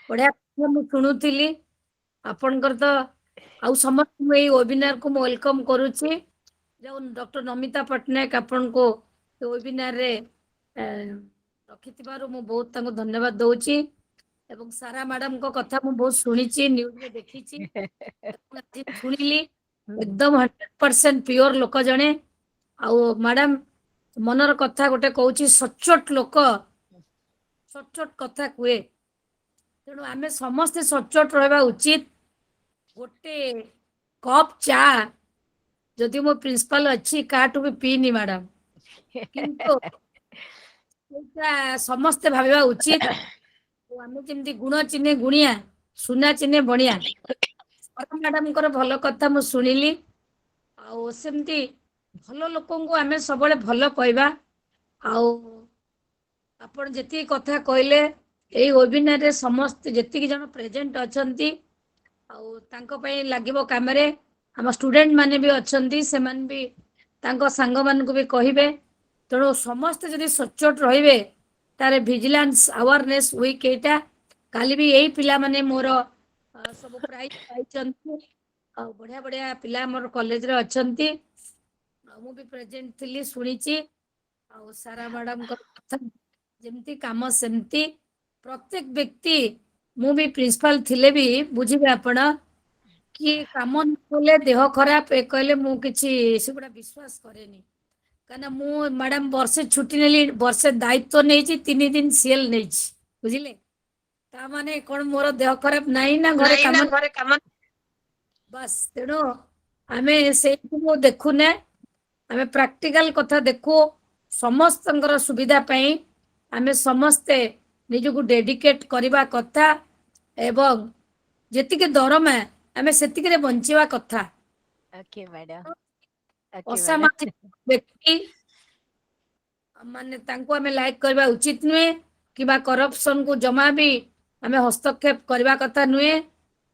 बढ़िया मु शुणुली आपनकर तो आउ समस्त एई webinar को वेलकम करूची जो डॉक्टर नमिता पट्टनायक आपन को वेबिनार रे रखिथिबारु मु बहुत तांको धन्यवाद दउची एवं सारा मैडम को कथा मु बहुत सुनिची न्यूज रे देखिची आज सुनिली एकदम 100% प्योर लोक जणे आउ मैडम मनर कथा गोटे कहूची सचोट लोक सचोट कथा कुए तेणु आमे समस्ते सचोट रहबा उचित गोटे कप चा जदि मो प्रिंसिपल अच्छी काटू भी पीनी मैडम किंतु समस्ते भाविबा उचित आमे जेमती गुण चिन्हे गुणिया सुना चिन्हे बणिया मैडम कर भल कथा मु सुनिली आ सेमती भल लोकंको आमे सबले भल कहबा आउ आपण जेती कथा कहले एई वेबिनार रे समस्त जेती जन प्रेजेंट अछंती आउ तांको पई लागिबो कामरे हम स्टूडेंट माने भी अछंती सेमान भी तांको संग मान को भी कहिबे तेणु समस्त जदि सचोट रहिबे तारे विजिलेंस अवेयरनेस वीक एटा काली भी एई पिला माने मोर सब प्राइज पाइचंती आ बढ़िया बढ़िया पिला मोर कॉलेज रे अछंती मु भी प्रेजेंट थिली सुनिची आ सारा मैडम को कथा जेमती काम सेमती प्रत्येक व्यक्ति मु भी प्रिंसिपल थिले भी बुझिबे आपण कि काम नकले देह खराब ए कहले मु किछि सेगुडा विश्वास करेनी काना मु मैडम वर्षे छुट्टी नेली वर्षे दायित्व नेछि 3 दिन सीएल नेछि बुझिले ता माने कोन मोर देह खराब नाही ना घरे काम बस तेणु आमे से देखु ने आमे प्रैक्टिकल कथा देखु समस्तंकर सुविधा पई आमे समस्ते निजको डेडिकेट करबा कथा एवं जेतिके दरमा आमे सेतिके रे बंचिबा कथा okay madam okay madam असामाजिक व्यक्ति माने तांको आमे लाइक करबा उचित नुए किबा करप्शन को जमा भी आमे हस्तक्षेप करबा कथा नुए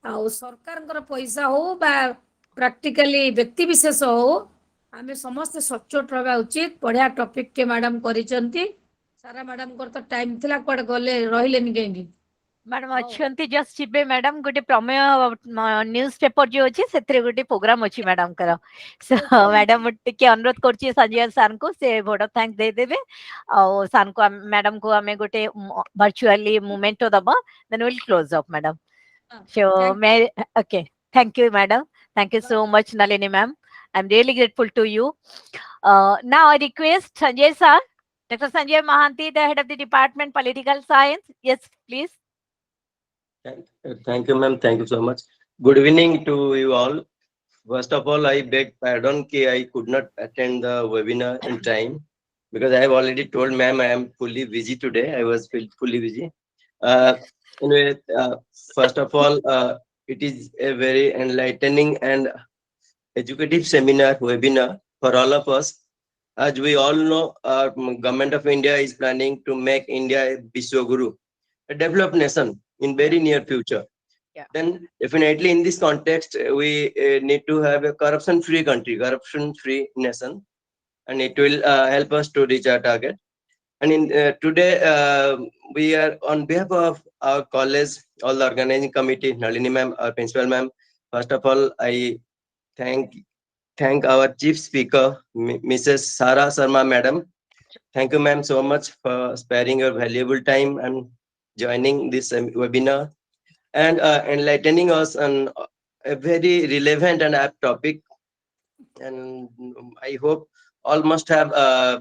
ଆଉ ସରକାରଙ୍କର ପଇସା ହଉ ବା ପ୍ରାକ୍ଟିକାଲି ବ୍ୟକ୍ତି ବିଶେଷ ହଉ ଆମେ ସମସ୍ତେ ସଚ୍ଚୋଟ ରହିବା ଉଚିତ। ବଢିଆ ଟପିକ ଟେ ମ୍ୟାଡାମ କରିଛନ୍ତି। ସାରା ମ୍ୟାଡାମଙ୍କର ତ ଟାଇମ ଥିଲା, କୁଆଡେ ଗଲେ ରହିଲେନି କାହିଁକି? मैडम अच्छी जस्ट जीवे मैडम गोटे प्रमेय न्यूज पेपर जो अच्छी से गोटे प्रोग्राम अच्छी मैडम कर मैडम टिके अनुरोध कर संजय सर को से भोट थैंक दे देबे और सर को मैडम को हमें गोटे वर्चुअली मोमेंट दबा then will close up madam. So मैं okay thank you madam, thank you so much Nalini ma'am, I am really grateful to you. Now I request Sanjay sir, Dr. Sanjay Mohanty, the head of the department political science. Yes, please. Thank you, ma'am. Thank you so much. Good evening to you all. First of all, I beg pardon कि I could not attend the webinar in time because I have already told ma'am I am fully busy today. I was fully busy. Anyway, first of all, it is a very enlightening and educative seminar webinar for all of us. As we all know, Government of India is planning to make India a Vishwaguru, a developed nation in very near future. Yeah. Then definitely in this context, we need to have a corruption-free country, corruption-free nation, and it will help us to reach our target. And in today, we are on behalf of our college, all the organizing committee, Nalini ma'am, our principal ma'am. First of all, I thank our chief speaker, Mrs. Sara Sharma madam. Thank you, ma'am, so much for sparing your valuable time and joining this webinar and enlightening us on a very relevant and apt topic. And I hope all must have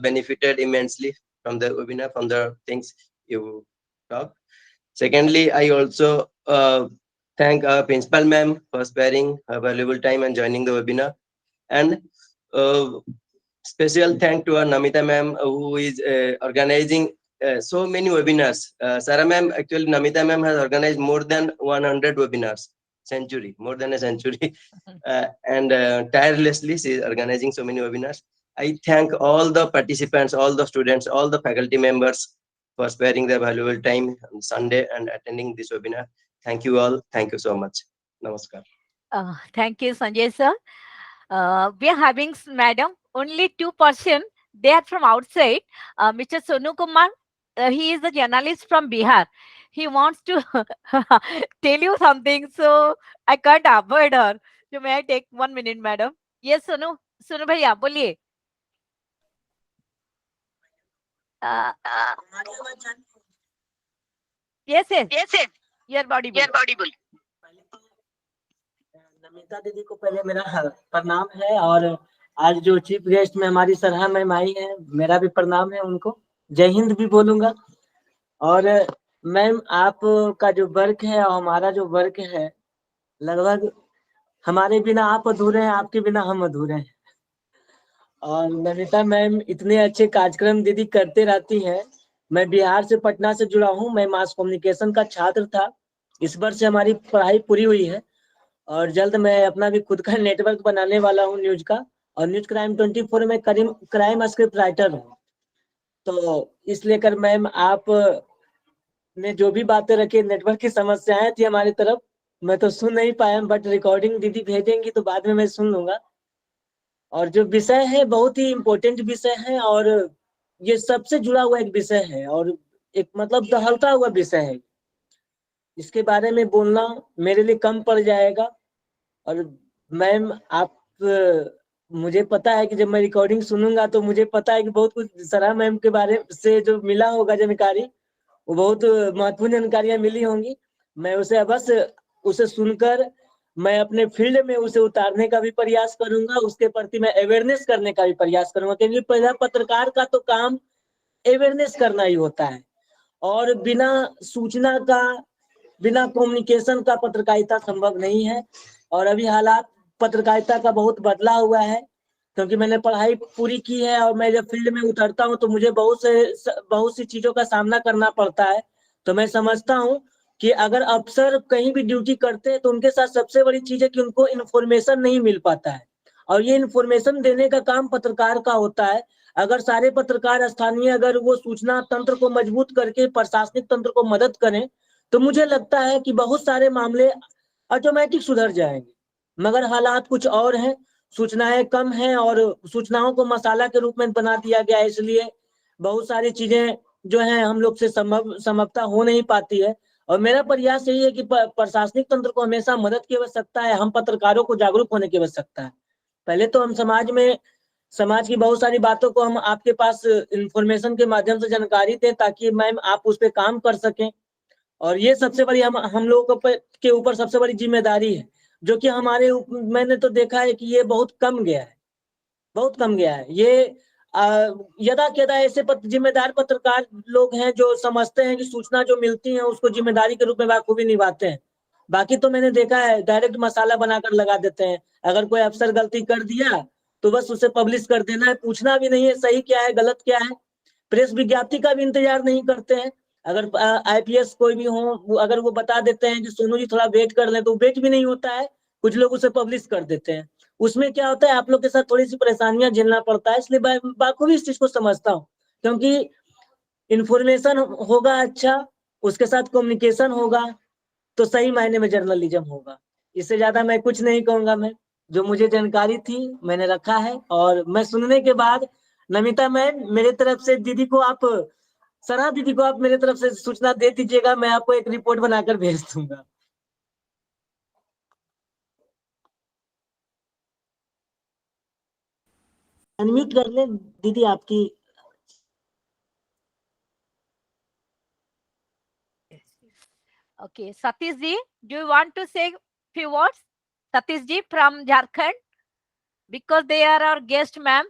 benefited immensely from the webinar, from the things you talked. Secondly, I also thank our principal ma'am for sparing her valuable time and joining the webinar. And special thank to our Namita ma'am, who is organizing so many webinars. Sarah ma'am, actually Namita ma'am has organized more than 100 webinars, more than a century. And tirelessly she is organizing so many webinars. I thank all the participants, all the students, all the faculty members for sparing their valuable time on Sunday and attending this webinar. Thank you all. Thank you so much. Namaskar. Thank you, Sanjay sir. We are having, madam, only 2%. They are from outside. Mr. Sonu Kumar, he is a journalist from Bihar. He wants to tell you something, so I can't avoid her. So may I take 1 minute, madam? Yes, Sonu. Sonu bhaiya, बोलिए. Yes, yes. Your body. Namita दीदी को पहले मेरा प्रणाम है, और आज जो चीफ गेस्ट में हमारी सरहा मैम आई है, मेरा भी प्रणाम है उनको। जय हिंद भी बोलूंगा। और मैम, आपका जो वर्क है और हमारा जो वर्क है, लगभग हमारे बिना आप अधूरे हैं, आपके बिना हम अधूरे हैं। और नमिता मैम इतने अच्छे कार्यक्रम दीदी करते रहती हैं। मैं बिहार से, पटना से जुड़ा हूँ। मैं मास कम्युनिकेशन का छात्र था। इस वर्ष से हमारी पढ़ाई पूरी हुई है और जल्द मैं अपना भी खुद का नेटवर्क बनाने वाला हूँ न्यूज का। और न्यूज क्राइम 24 में क्राइम स्क्रिप्ट राइटर हूँ। तो इसलिए कर मैम, आप ने जो भी बातें रखी, नेटवर्क की समस्याएं थी हमारी तरफ, मैं तो सुन नहीं पाया, बट रिकॉर्डिंग दीदी भेजेंगी तो बाद में मैं सुन लूंगा। और जो विषय है बहुत ही इम्पोर्टेंट विषय है, और ये सबसे जुड़ा हुआ एक विषय है, और एक मतलब दहलता हुआ विषय है। इसके बारे में बोलना मेरे लिए कम पड़ जाएगा। और मैम, आप मुझे पता है कि जब मैं रिकॉर्डिंग सुनूंगा तो मुझे पता है कि बहुत कुछ सरा मैम के बारे से जो मिला होगा जानकारी, वो बहुत महत्वपूर्ण जानकारियां मिली होंगी। मैं उसे अवश्य उसे सुनकर मैं अपने फील्ड में उसे उतारने का भी प्रयास करूंगा, उसके प्रति मैं अवेयरनेस करने का भी प्रयास करूंगा, क्योंकि पहला पत्रकार का तो काम अवेयरनेस करना ही होता है। और बिना सूचना का, बिना कम्युनिकेशन का पत्रकारिता संभव नहीं है। और अभी हालात पत्रकारिता का बहुत बदला हुआ है, क्योंकि मैंने पढ़ाई पूरी की है और मैं जब फील्ड में उतरता हूं तो मुझे बहुत सी चीजों का सामना करना पड़ता है। तो मैं समझता हूं कि अगर अफसर कहीं भी ड्यूटी करते हैं तो उनके साथ सबसे बड़ी चीज है कि उनको इन्फॉर्मेशन नहीं मिल पाता है, और ये इन्फॉर्मेशन देने का काम पत्रकार का होता है। अगर सारे पत्रकार स्थानीय अगर वो सूचना तंत्र को मजबूत करके प्रशासनिक तंत्र को मदद करें तो मुझे लगता है कि बहुत सारे मामले ऑटोमेटिक सुधर जाएंगे। मगर हालात कुछ और हैं, सूचनाएं कम हैं और सूचनाओं को मसाला के रूप में बना दिया गया है, इसलिए बहुत सारी चीजें जो हैं हम लोग से समझता हो नहीं पाती है। और मेरा प्रयास यही है कि प्रशासनिक तंत्र को हमेशा मदद की आवश्यकता है, हम पत्रकारों को जागरूक होने की आवश्यकता है। पहले तो हम समाज की बहुत सारी बातों को हम आपके पास इंफॉर्मेशन के माध्यम से जानकारी दें, ताकि मैम आप उस पर काम कर सकें। और ये सबसे बड़ी हम लोगों के ऊपर सबसे बड़ी जिम्मेदारी है, जो कि मैंने तो देखा है कि ये बहुत कम गया है, बहुत कम गया है। ये यदा कदा ऐसे जिम्मेदार पत्रकार लोग हैं जो समझते हैं कि सूचना जो मिलती है उसको जिम्मेदारी के रूप में बाखूबी निभाते हैं। बाकी तो मैंने देखा है डायरेक्ट मसाला बनाकर लगा देते हैं। अगर कोई अफसर गलती कर दिया तो बस उसे पब्लिश कर देना है, पूछना भी नहीं है सही क्या है गलत क्या है। प्रेस विज्ञप्ति का भी इंतजार नहीं करते हैं। अगर आईपीएस कोई भी हो, अगर वो बता देते हैं कि सोनू जी थोड़ा वेट कर लें, तो वेट भी नहीं होता है, कुछ लोग उसे पब्लिश कर देते हैं। उसमें क्या होता है, आप लोग के साथ थोड़ी सी परेशानियां झेलना पड़ता है, इसलिए बाखूबी इस चीज को समझता हूँ। क्योंकि इंफॉर्मेशन होगा अच्छा, उसके साथ कम्युनिकेशन होगा, तो सही मायने में जर्नलिज्म होगा। इससे ज्यादा मैं कुछ नहीं कहूंगा। मैं जो मुझे जानकारी थी मैंने रखा है, और मैं सुनने के बाद नमिता मैम मेरे तरफ से दीदी को आप सरा दीदी को आप मेरे तरफ से सूचना दे दीजिएगा, मैं आपको एक रिपोर्ट बनाकर भेज दूंगा। अनम्यूट कर ले दीदी आपकी। Okay, Satish ji, do you want to say few words? Satish ji from Jharkhand, because they are our guest, ma'am,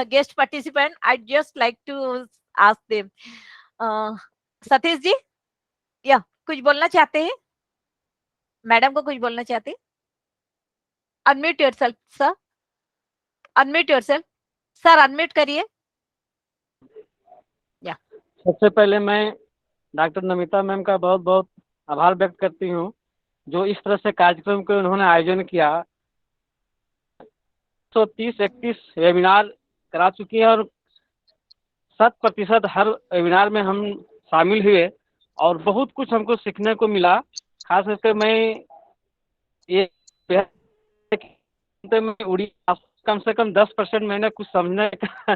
guest participant. I'd just like to ask them. Satish ji, yeah, कुछ बोलना चाहते हैं? Madam को कुछ बोलना चाहते हैं? Unmute yourself, sir. Unmute yourself. Sir, unmute करिए. Yeah. सबसे पहले मैं डॉक्टर नमिता मैम का बहुत बहुत आभार व्यक्त करती हूँ, जो इस तरह से कार्यक्रम को उन्होंने आयोजन किया। 130-31 वेबिनार करा चुकी है और 100% हर वेबिनार में हम शामिल हुए और बहुत कुछ हमको सीखने को मिला। खास करके मैं ये मैं उड़ीसा कम से कम 10% मैंने कुछ समझने का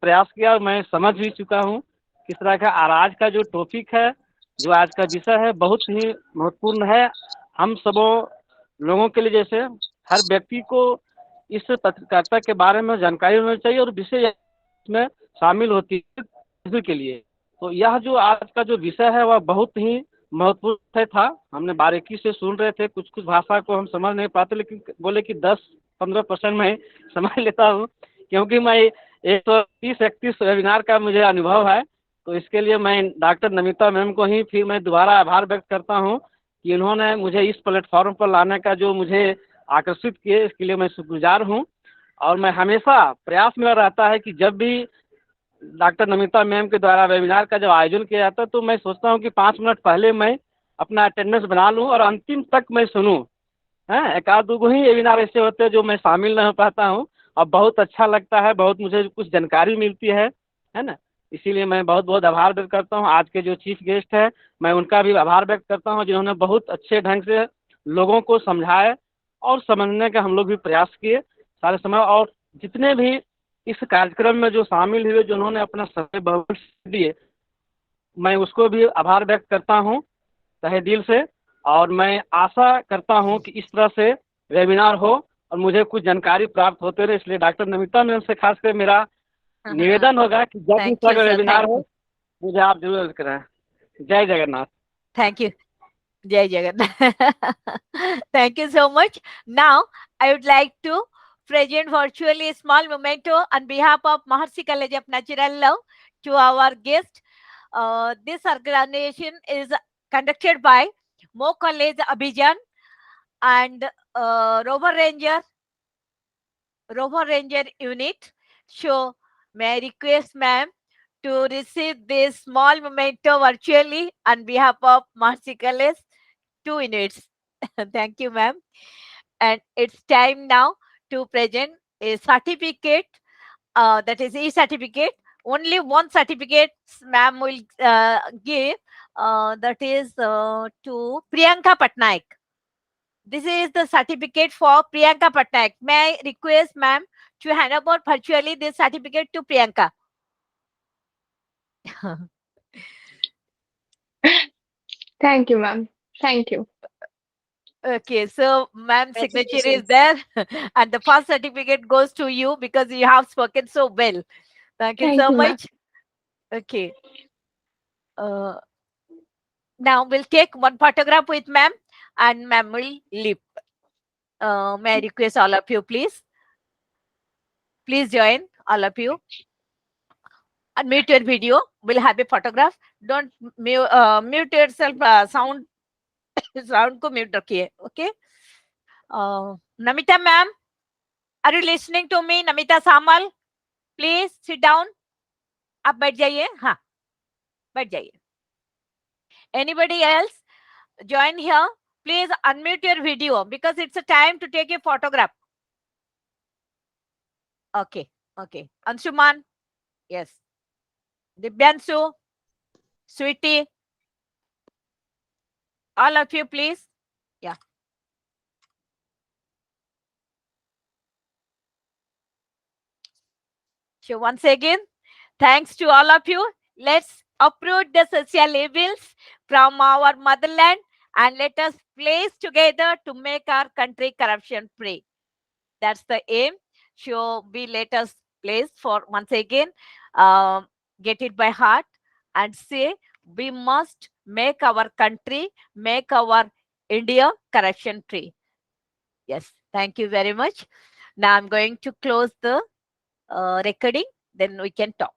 प्रयास किया और मैं समझ भी चुका हूँ किस तरह का। और आज का जो टॉपिक है, जो आज का विषय है, बहुत ही महत्वपूर्ण है हम सबों लोगों के लिए। जैसे हर व्यक्ति को इस पत्रकारिता के बारे में जानकारी होनी चाहिए और विषय इसमें शामिल होती है के लिए। तो यह जो आज का जो विषय है वह बहुत ही महत्वपूर्ण था। हमने बारीकी से सुन रहे थे, कुछ कुछ भाषा को हम समझ नहीं पाते, लेकिन बोले कि 10-15% मैं समझ लेता हूँ, क्योंकि मैं 130-31 वेबिनार का मुझे अनुभव है। तो इसके लिए मैं डॉक्टर नमिता मैम को ही फिर मैं दोबारा आभार व्यक्त करता हूँ कि इन्होंने मुझे इस प्लेटफॉर्म पर लाने का जो मुझे आकर्षित किए, इसके लिए मैं शुक्रगुजार हूँ। और मैं हमेशा प्रयास मेरा रहता है कि जब भी डॉक्टर नमिता मैम के द्वारा वेबिनार का जब आयोजन किया जाता है तो मैं सोचता हूँ कि 5 मिनट पहले मैं अपना अटेंडेंस बना लूँ और अंतिम तक मैं सुनूँ। हैं, एक आध दो ही वेबिनार ऐसे होते हैं जो मैं शामिल नहीं हो पाता हूँ, और बहुत अच्छा लगता है, बहुत मुझे कुछ जानकारी मिलती है ना। इसीलिए मैं बहुत बहुत आभार व्यक्त करता हूँ। आज के जो चीफ गेस्ट है मैं उनका भी आभार व्यक्त करता हूँ, जिन्होंने बहुत अच्छे ढंग से लोगों को समझाए और समझने का हम लोग भी प्रयास किए सारे समय। और जितने भी इस कार्यक्रम में जो शामिल हुए, जो उन्होंने अपना समय बहुत दिए, मैं उसको भी आभार व्यक्त करता हूँ तहे दिल से। और मैं आशा करता हूँ कि इस तरह से वेबिनार हो और मुझे कुछ जानकारी प्राप्त होते रहे। इसलिए डॉक्टर नमिता मैम से खासकर मेरा निवेदन होगा कि जब भी Thank you, sir. वेबिनार हो मुझे आप जरूर कराएं। जय Jagannath. Thank you. Jai Jagannath. Thank you so much. Now, I would like to present virtually a small memento on behalf of Maharshi College of Natural Law to our guest. This organization is conducted by Mo College ABHIJAN and Rover Ranger unit. So, may I request ma'am to receive this small memento virtually on behalf of Maharshi College. 2 minutes. Thank you, ma'am. And it's time now to present a certificate, that is e-certificate. Only one certificate ma'am will give, that is to Priyanka PATNAIK. This is the certificate for Priyanka Patnaik. May I request ma'am to hand over virtually this certificate to Priyanka? Thank you, ma'am. Thank you. Okay, so ma'am signature is Congratulations. there and the first certificate goes to you because you have spoken so well. Thank you Thank so you, ma'am. much. Okay. Now we'll take one photograph with ma'am and ma'am will leave. May I request all of you, please? Please join, all of you. Unmute your video. We'll have a photograph. Don't mute yourself. Sound sound को mute रखिए. Okay. Namita ma'am, are you listening to me? Namita Samal, please sit down. आप बैठ जाइए. हाँ, बैठ जाइए. Anybody else join here? Please unmute your video because it's a time to take a photograph. Okay, okay. Ansuman, yes. Dibyanshu, Sweetie, all of you, please. Yeah. So once again, thanks to all of you. Let's uproot the social evils from our motherland and let us place together to make our country corruption free. That's the aim. So we let us place for once again, get it by heart and say we must make our country, make our India corruption free. Yes, thank you very much. Now I'm going to close the recording, then we can talk.